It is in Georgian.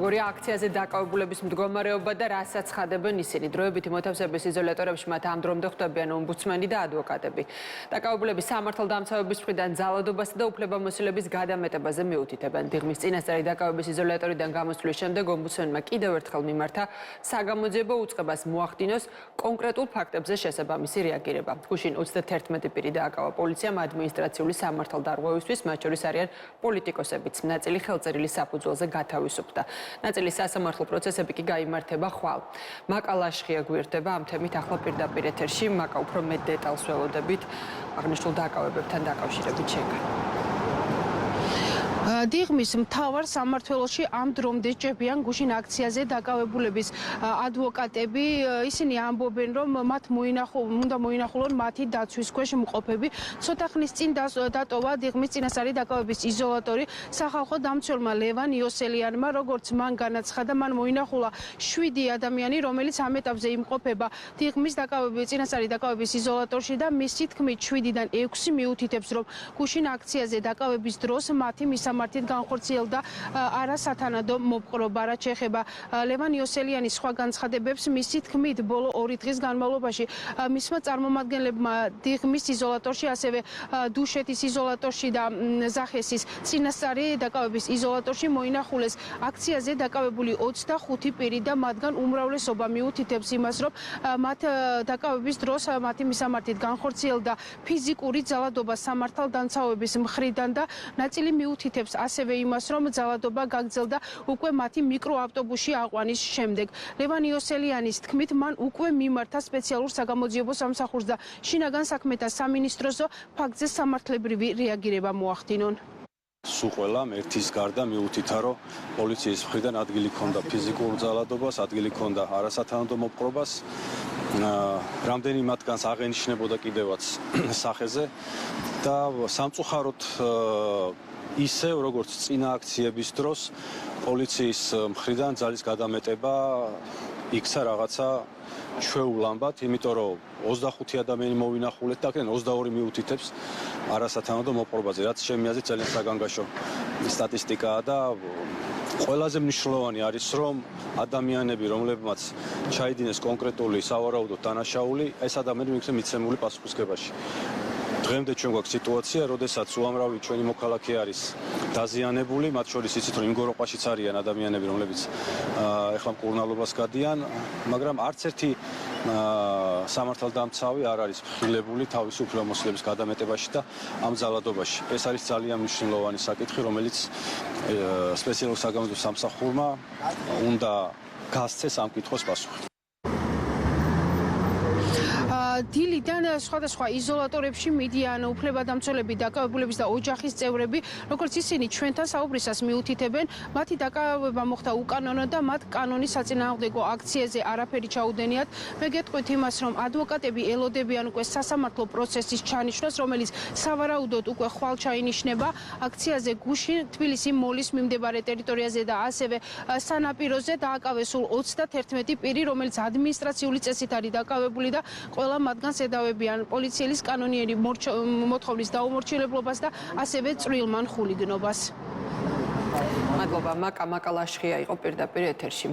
როგორია აქციაზე დაკავებულების მდგომარეობა და რასაც ხადებენ ისინი. დროებითი მოთავსების იზოლატორებში მათ ამ დრომდე ხვდებიან ომბუდსმენი და ადვოკატები. დაკავებულების სამართალდამცავების მხრიდან ძალადობასა და უფლებამოსილების გადამეტებაზე მიუთითებენ. დიღმის წინასწარი დაკავების იზოლატორიდან გამოსვლის შემდეგ ომბუდსმენმა კიდევ ერთხელ მიმართა საგამოძიებო უწყებას მოახდინოს კონკრეტულ ფაქტებზე შესაბამისი რეაგირება. გუშინ 31 პირი დააკავა პოლიციამ ადმინისტრაციული სამართალდარღვევისთვის, მათ შორის არიან პოლიტიკოსებიც. ნაწილი ხელწერილი საფუძველზე გათავისუფლდა. ნაწილი სასამართლო პროცესები კი გაიმართება ხვალ. მაკა ლაშხია გვერდება ამ თემით ახლა პირდაპირ ეთერში. მაკა უფრო მეტ დეტალს ველოდებით აღნიშნულ დაკავებებთან დაკავშირებით შეგან. დიღმის მთავარ სამმართველოში ამ დრომდე ჭებიან გუშინ აქციაზე დაკავებულების ადვოკატები. ისინი ამბობენ, რომ მათ უნდა მოინახულონ მათი დაცვის ქვეშ მყოფები. ცოტა ხნის წინ დატოვა დიღმის წინასწარი დაკავების იზოლატორი სახალხო დამცველმა ლევან იოსელიანმა, როგორც მან განაცხადა, მან მოინახულა 7 ადამიანი, რომელიც ამ ეტაპზე იმყოფება დიღმის წინასწარი დაკავების იზოლატორში და მისი თქმით 7-დან 6 მიუთითებს, რომ გუშინ აქციაზე დაკავების დროს მათი მისამართით განხორციელდა არასათანადო მოპყრობა, რაც შეეხება ლევან იოსელიანის სხვა განცხადებებს. მისი თქმით, ბოლო 2 დღის განმავლობაში მისმა წარმომადგენლებმა დიღმის იზოლატორში, ასევე დუშეთის იზოლატორში და ზახესის წინასწარი დაკავების იზოლატორში მოინახულეს აქციაზე დაკავებული 25 პირი და მათგან უმრავლესობა მიუთითებს იმას, რომ მათ დაკავების დროს მათი მისამართით განხორციელდა ფიზიკური ძალადობა სამართალდამცავების მხრიდან და ნაწილი მიუთითებს ასევე იმას, რომ ძალადობა გაგრძელდა უკვე მათი მიკროავტობუსში აყვანის შემდეგ. ლევან იოსელიანის თქმით, მან უკვე მიმართა სპეციალურ საგამოძიებო სამსახურს და შინაგან საქმეთა სამინისტროსო ფაქტზე სამართლებრივი რეაგირება მოახდინონ. სულ ყველამ ერთის გარდა მიუთითა, რომ პოლიციის მხრიდან ადგილი ჰქონდა ფიზიკურ ძალადობას, ადგილი ჰქონდა არასათანადო მოპყრობას. რამდენი მათგანს აღენიშნებოდა კიდევაც სახეზე და სამწუხაროდ ისევ როგორც წინა აქციების დროს პოლიციის მხრიდან ძალის გადამეტება იქცა რაღაცა ჩვეულამბად, იმიტომ რომ 25 ადამიანი მოვინახულეთ და აქედან 22 მიუთითებს არასათანადო მოპყრობაზე, რაც ჩემი აზრით ძალიან საგანგაშო სტატისტიკაა და ყველაზე მნიშვნელოვანი არის, რომ ადამიანები, რომლებმაც ჩაიდინეს კონკრეტული სავარაუდო დანაშაული, ეს ადამიანები იქნეს მიცემული პასუხისგებაში. დღემდე ჩვენ გვაქვს სიტუაცია, როდესაც უამრავი ჩვენი მოქალაქე არის დაზიანებული, მათ შორის იცით, რომ იმგოროყვაშიც არიან ადამიანები, რომლებიც ეხლა მკურნალობას გადიან, მაგრამ არც ერთი სამართალდამცავი არ არის მხილებული თავისი უფლებამოსილების გადამეტებაში და ამ ძალადობაში. ეს არის ძალიან მნიშვნელოვანი საკითხი, რომელიც სპეციალურ საგამოძიებო სამსახურმა უნდა გასცეს ამ კითხვის პასუხი. დილიდან სხვადასხვა იზოლატორებში მიდიან უფლებადამცველები, დაკავებულების და ოჯახის წევრები, როგორც ისინი ჩვენთან საუბრისას მიუთითებენ, მათი დაკავება მოხდა უკანონო და მათ კანონის საწინააღმდეგო აქციაზე არაფერი ჩაუდენიათ. მე გეტყვით იმას, რომ ადვოკატები ელოდებიან უკვე სასამართლო პროცესის ჩანიშვნას, რომელიც სავარაუდოდ უკვე ხვალ ჩაინიშნება. აქციაზე გუშინ თბილისი მოლის მიმდებარე ტერიტორიაზე და ასევე სანაპიროზე დააკავეს სულ 31 პირი, რომელიც ადმინისტრაციული წესით არის დაკავებული და ყველა მათგანს ედავებიან პოლიციელის კანონიერი მოთხოვნის დაუმორჩილებლობას და ასევე წვრილმან ხულიგნობას. მადლობა, მაკა ლაშხია იყო პირდაპირ ეთერში.